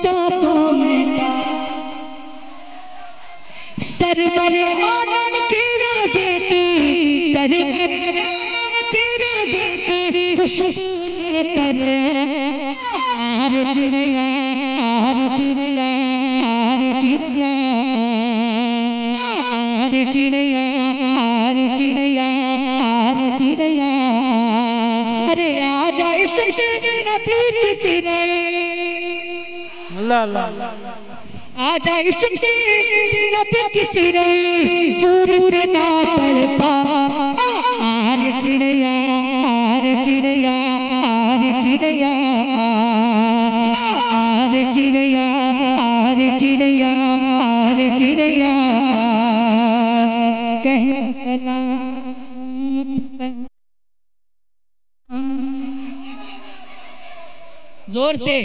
चाहतों में था सरवर आलम की रोज़े की सरवर की रोज़े की खुशबू लेकर चिड़िया चिड़िया चिड़िया चिड़िया चिड़िया चिड़िया अरे आजा इस नबी की चिड़िया आजा इस नबी की चिड़िया दूर ना तड़पा चिड़िया चिड़िया चिड़िया चिड़िया चिड़िया चिड़िया जोर से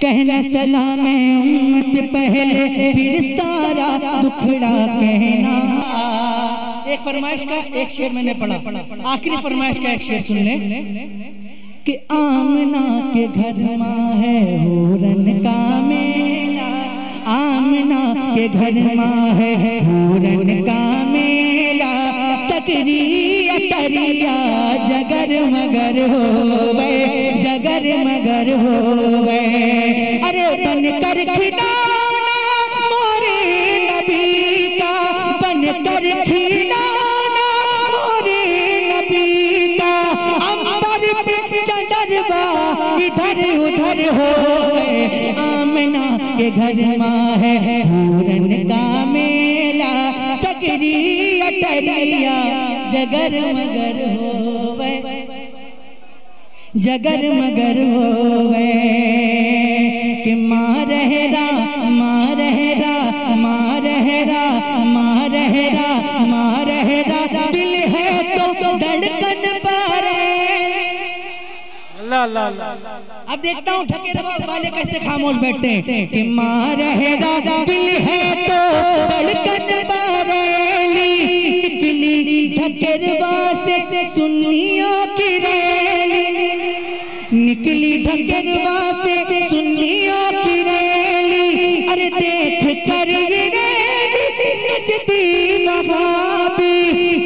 कहना सलाम उम्मत पहले फिर सारा दुखड़ा कहना। एक फरमाइश का एक शेर मैंने पढ़ा, आखिरी फरमाइश का एक शेर सुन ले कि आमना के घर माँ है हूरन का मेला, आमना के घर माँ है हूरन का मेला, सकरी अटरिया जगर मगर हो गए जगर मगर हो गए। अरे बन कर खिलाना मोरे नबी का, बन कर खिलाना मोरे नबी का, अंबर पे चंदरवा इधर उधर हो गए। आमना के घर माँ है हूरन का मेला, सकरी अटरिया जगर मगर होवे जगर मगर होवे कि माँ रहरा माँ रहरा माँ रहरा माँ रहरा माँ रहरा, दिल है तो धड़कन बारे। अब देखता हूँ ठकेरा वाले कैसे खामोश बैठते हैं कि माँ रहरा दिल है तो धड़कन बारेली, निकली ठकेरवा से सुन्नियों की रैली, निकली ठकेरवा से सुन्नियों की रैली। अरे देख कर ये रैली नचती वहाबी,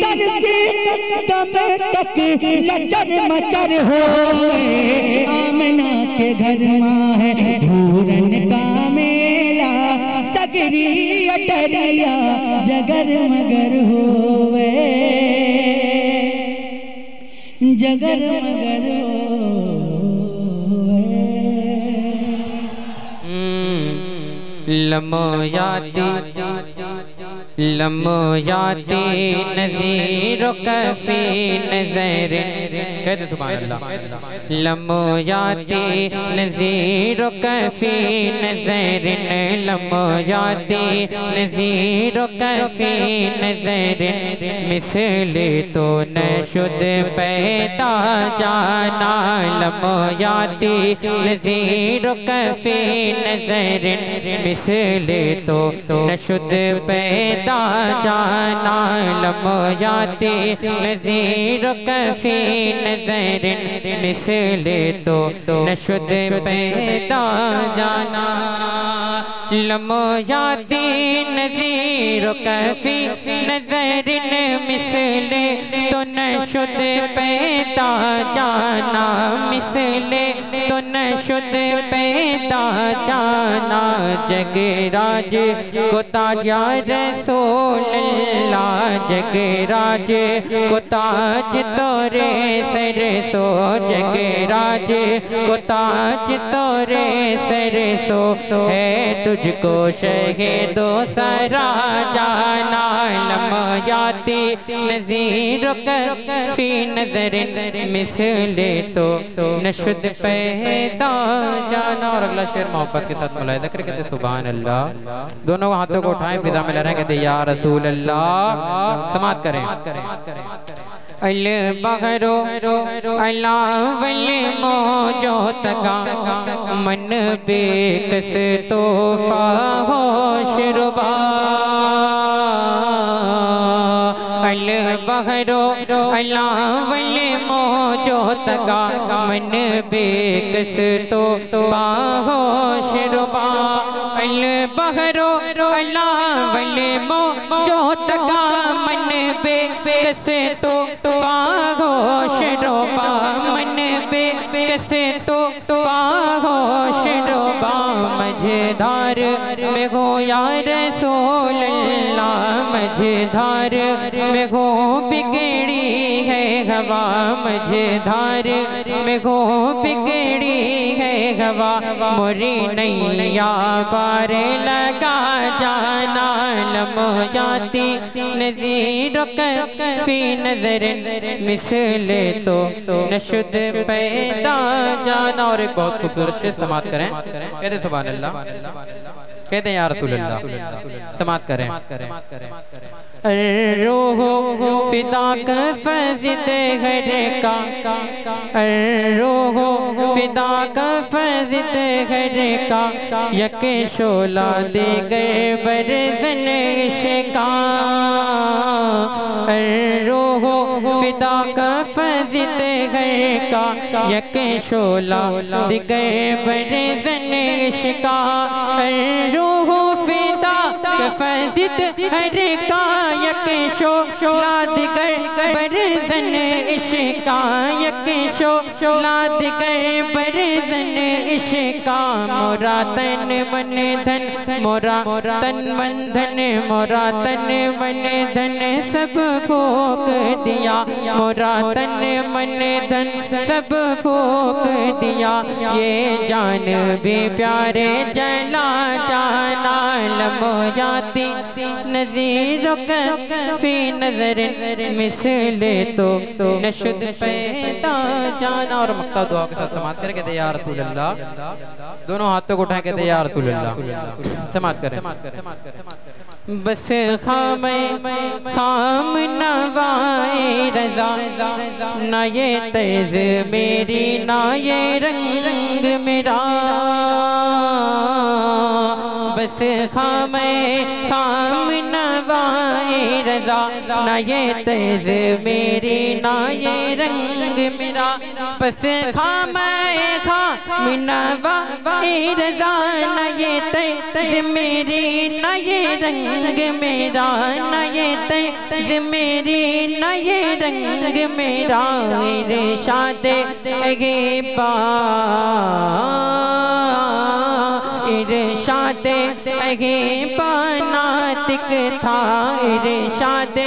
सर से कदम तक लचर मचर हो गए। आमना के घर माँ है हूरन का मेला, सकरी अटरिया जगर मगर होवे जगर मगर होवे। लमोयाती नज़ीर कफ़ी नज़र, कहते सुभान अल्लाह। लमोयाती नज़ीर कफ़ी नज़र, लमोयाती नज़ीर कफ़ी नज़र, मिसल तो न शुद पैदा जाना। लमोयाती नज़ीर कफ़ी नज़र, मिसल तो न शुद पैदा जाना। लमोयाती नज़ीर कफ़ी नज़र, मिसल तो न शुद पैदा जाना। लमोयाती नज़ीर कफ़ी नज़र, मिसल तो न शुद पैदा जाना, मिसल तो न शुद पैदा जाना। जगराज को ताजा रसूल अल्लाह, जगराज को ताज तोरे सर सो, जगराज को ताज तोरे सर सो, है तुझको शहीदो सरा जाना। लमोयाती नज़ीर कफ़ी नज़र, मिसल तो न शुद पैदा जाना। और अगला शेर मोहब्बत के साथ मुलाहिज़ा करके कहते सुभान अल्लाह। दोनों हाथों को उठाएं, फिजा में लहराएं, कहते या रसूल अल्लाह। समात करें। अल बहरो अला वल मौजो तका, मन बेकस तोहफा होशरुबा। अल बहरो अला वल मौज जो तगा मन बेकस तो बाहोश रुबा अल बहरो अला वल मो जो तगा मन बेकस तो बाहोश रुबा मन बेकस तो बाहोश रुबा मझधार में गो या रसूल अल्लाह मझधार में गो बिगड़ी है हवा मझधार में गो बिगड़ी है हवा मोरी नैया पार लगा जाना लम जाती नज़ीर फी नजर मिसल तो नशुद पैदा जाना। और एक बहुत खूबसूरत शेर समात करें, कहते सुभान अल्लाह, कहते हैं या रसूल अल्लाह, समात करें। रूह फिदा का फज़िद घर का, रूह फिदा का फज़िद घर का, यक शोला देगर बरदन इश्क़ा। रूह फिदा का फज़िद घर का, यक शोला देगर बरदन इश्क़ा। रूह फिदा का फज़िद घर का, यक शोला दिगर बरदन इश्क़ा, यक शोला दिगर बरदन इश्क़ा। मोरा तन मन धन, मोरा तन मन धन, मोरा तन मन धन सब फूक दिया, मोरा तन मन धन सब फूक दिया। ये जान भी प्यारे जला जाना लम जाती नज़ीर फी नजर मिसल तो नशुद पैदा जाना। और मक्का दुआ के साथ समात करें, कहते या रसूल अल्लाह, दोनों हाथों को उठाए, कहते या रसूल अल्लाह, समात करें। बस खाम नवाए रज़ा, ना ये तैज़ मेरी ना ये रंग मेरा। बस खाम नवाए रज़ा, ना ये तैज़ मेरी ना ये रंग मेरा। बस खाम नवाए रज़ा, ना ये तैज़ मेरी ना ये रंग मेरा, ना ये तैज़ मेरी ना ये रंग मेरा। इरशाद गे पा, इरशाद गे पानातिक था, इरशाद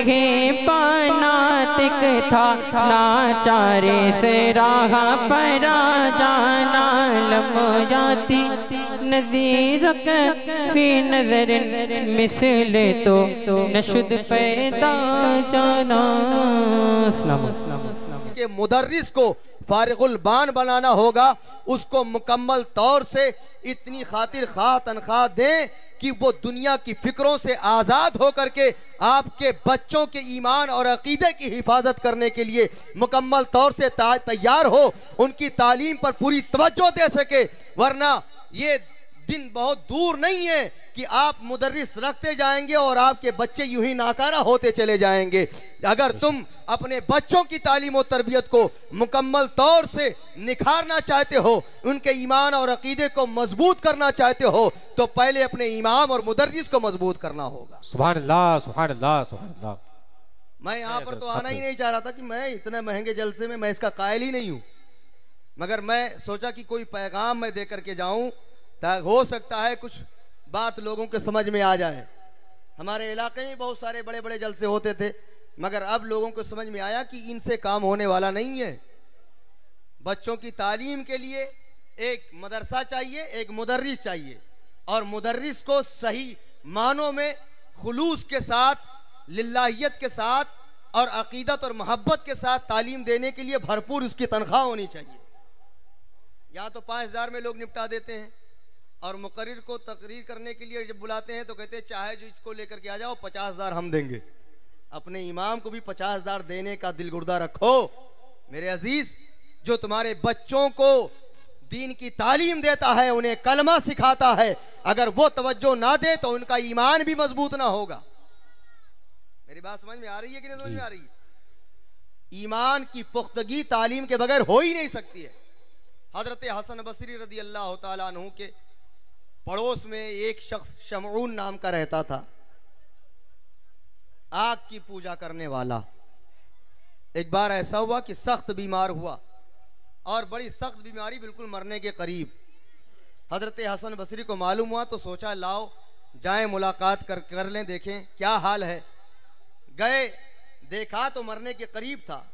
गे पानातिक था। नाचारे से राह पर जाना लम जाती नज़ीर फी नजर मिसल तो नशुद पैदा जाना। के मुदर्रिस को फारिगुल बान बनाना होगा, उसको मुकम्मल तौर से इतनी खातिर खा तनख्वाह दें कि वो दुनिया की फिक्रों से आज़ाद होकर के आपके बच्चों के ईमान और अकीदे की हिफाजत करने के लिए मुकम्मल तौर से तैयार हो, उनकी तालीम पर पूरी तवज्जो दे सके। वरना ये दिन बहुत दूर नहीं है कि आप मुदर्रिस रखते जाएंगे और आपके बच्चे यूं ही नाकारा होते चले जाएंगे। अगर तुम अपने बच्चों की तालीम और तरबियत को मुकम्मल तौर से निखारना चाहते हो, उनके ईमान और अकीदे को मजबूत करना चाहते हो, तो पहले अपने इमाम और मुदर्रिस को मजबूत करना होगा। सुभान अल्लाह, सुभान अल्लाह, सुभान अल्लाह। मैं यहाँ पर तो आना ही नहीं चाह रहा था कि मैं इतने महंगे जलसे में मैं इसका कायल ही नहीं हूँ, मगर मैं सोचा कि कोई पैगाम मैं दे करके जाऊँ, हो सकता है कुछ बात लोगों के समझ में आ जाए। हमारे इलाके में बहुत सारे बड़े बड़े जलसे होते थे, मगर अब लोगों को समझ में आया कि इनसे काम होने वाला नहीं है। बच्चों की तालीम के लिए एक मदरसा चाहिए, एक मुदर्रिस चाहिए, और मुदर्रिस को सही मानों में खुलूस के साथ, लिल्लाहियत के साथ और अकीदत और मोहब्बत के साथ तालीम देने के लिए भरपूर उसकी तनख्वाह होनी चाहिए। यहाँ तो 5000 में लोग निपटा देते हैं, और मुकर्रिर को तकरीर करने के लिए जब बुलाते हैं तो कहते हैं चाहे जो इसको लेकर के आ जाओ, 50,000 हम देंगे। अपने इमाम को भी 50,000 देने का दिल गुर्दा रखो मेरे अजीज। जो तुम्हारे बच्चों को दीन की तालीम देता है, उन्हें कलमा सिखाता है, अगर वो तवज्जो ना दे तो उनका ईमान भी मजबूत ना होगा। मेरी बात समझ में आ रही है कि नहीं समझ में आ रही है? ईमान की पुख्तगी तालीम के बगैर हो ही नहीं सकती है। हजरत हसन बसरी रदी अल्लाह ताला अन्हु के पड़ोस में एक शख्स शमऊन नाम का रहता था, आग की पूजा करने वाला। एक बार ऐसा हुआ कि सख्त बीमार हुआ और बड़ी सख्त बीमारी, बिल्कुल मरने के करीब। हजरत हसन बसरी को मालूम हुआ तो सोचा लाओ जाएं मुलाकात कर लें, देखें क्या हाल है। गए, देखा तो मरने के करीब था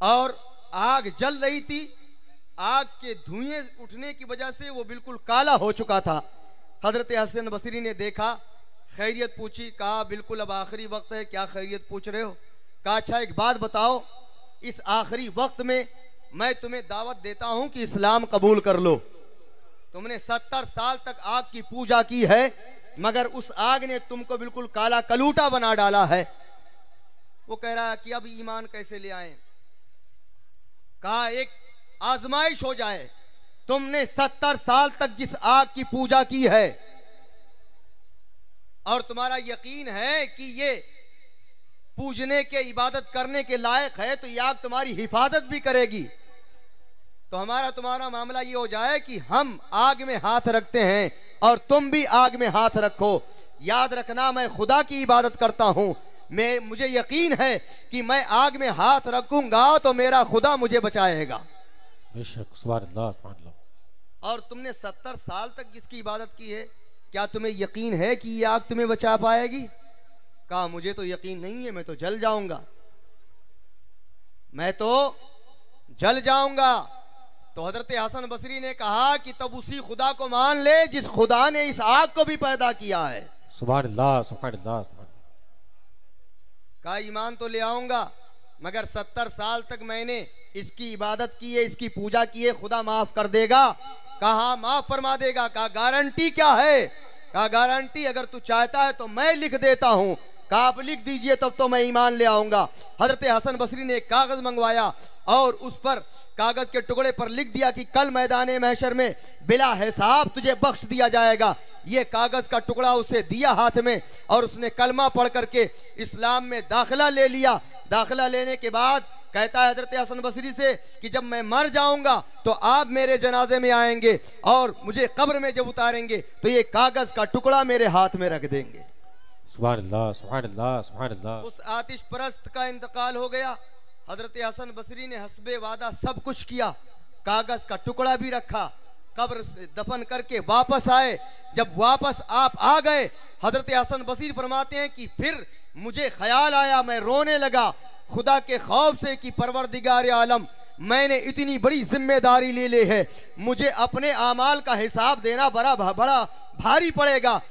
और आग जल रही थी। आग के धुएं उठने की वजह से वो बिल्कुल काला हो चुका था। हजरत हसन बसरी ने देखा, खैरियत पूछी, कहा बिल्कुल अब आखिरी वक्त है, क्या खैरियत पूछ रहे हो? कहा अच्छा एक बात बताओ, इस आखिरी वक्त में मैं तुम्हें दावत देता हूं कि इस्लाम कबूल कर लो। तुमने 70 साल तक आग की पूजा की है, मगर उस आग ने तुमको बिल्कुल काला कलूटा बना डाला है। वो कह रहा है कि अब ईमान कैसे ले आए? कहा एक आजमाइश हो जाए, तुमने 70 साल तक जिस आग की पूजा की है और तुम्हारा यकीन है कि ये पूजने के, इबादत करने के लायक है, तो ये आग तुम्हारी हिफाजत भी करेगी। तो हमारा तुम्हारा मामला ये हो जाए कि हम आग में हाथ रखते हैं और तुम भी आग में हाथ रखो। याद रखना मैं खुदा की इबादत करता हूं, मुझे यकीन है कि मैं आग में हाथ रखूंगा तो मेरा खुदा मुझे बचाएगा। बेशक, सुभान अल्लाह, सुभान अल्लाह। और तुमने 70 साल तक जिसकी इबादत की है, क्या तुम्हें यकीन है कि ये आग तुम्हें बचा पाएगी? कहा मुझे तो यकीन नहीं है, मैं तो जल जाऊंगा, मैं तो जल जाऊंगा। तो हजरत हसन बसरी ने कहा कि तब उसी खुदा को मान ले जिस खुदा ने इस आग को भी पैदा किया है। सुभान अल्लाह, सुभान अल्लाह, सुभान अल्लाह। कहा ईमान तो ले आऊंगा, मगर 70 साल तक मैंने इसकी इबादत की है, इसकी पूजा की है, खुदा माफ कर देगा? कहा माफ फरमा देगा। कहा गारंटी क्या है? कहा गारंटी अगर तू चाहता है तो मैं लिख देता हूं। कहा आप लिख दीजिए, तब तो मैं ईमान ले आऊंगा। हजरत हसन बसरी ने एक कागज मंगवाया और उस पर, कागज के टुकड़े पर लिख दिया कि कल मैदान महशर में बिला हिसाब तुझे बख्श दिया जाएगा। ये कागज का टुकड़ा उसे दिया हाथ में और उसने कलमा पढ़ करके इस्लाम में दाखिला ले लिया। दाखिला लेने के बाद कहता है हजरत हसन बसरी से कि जब मैं मर जाऊंगा तो आप मेरे जनाजे में आएंगे और मुझे कब्र में जब उतारेंगे तो ये कागज का टुकड़ा मेरे हाथ में रख देंगे। सुभान अल्लाह, सुभान अल्लाह, सुभान अल्लाह। उस आतिश परस्त का इंतकाल हो गया। हजरत हसन बसरी ने हस्बे वादा सब कुछ किया, कागज का टुकड़ा भी रखा, कब्र से दफन करके वापस आए। जब वापस आप आ गए, हजरत हसन बसरी फरमाते हैं कि फिर मुझे ख्याल आया, मैं रोने लगा खुदा के खौफ से कि परवरदिगार आलम, मैंने इतनी बड़ी जिम्मेदारी ले ली है, मुझे अपने आमाल का हिसाब देना बड़ा भारी पड़ेगा।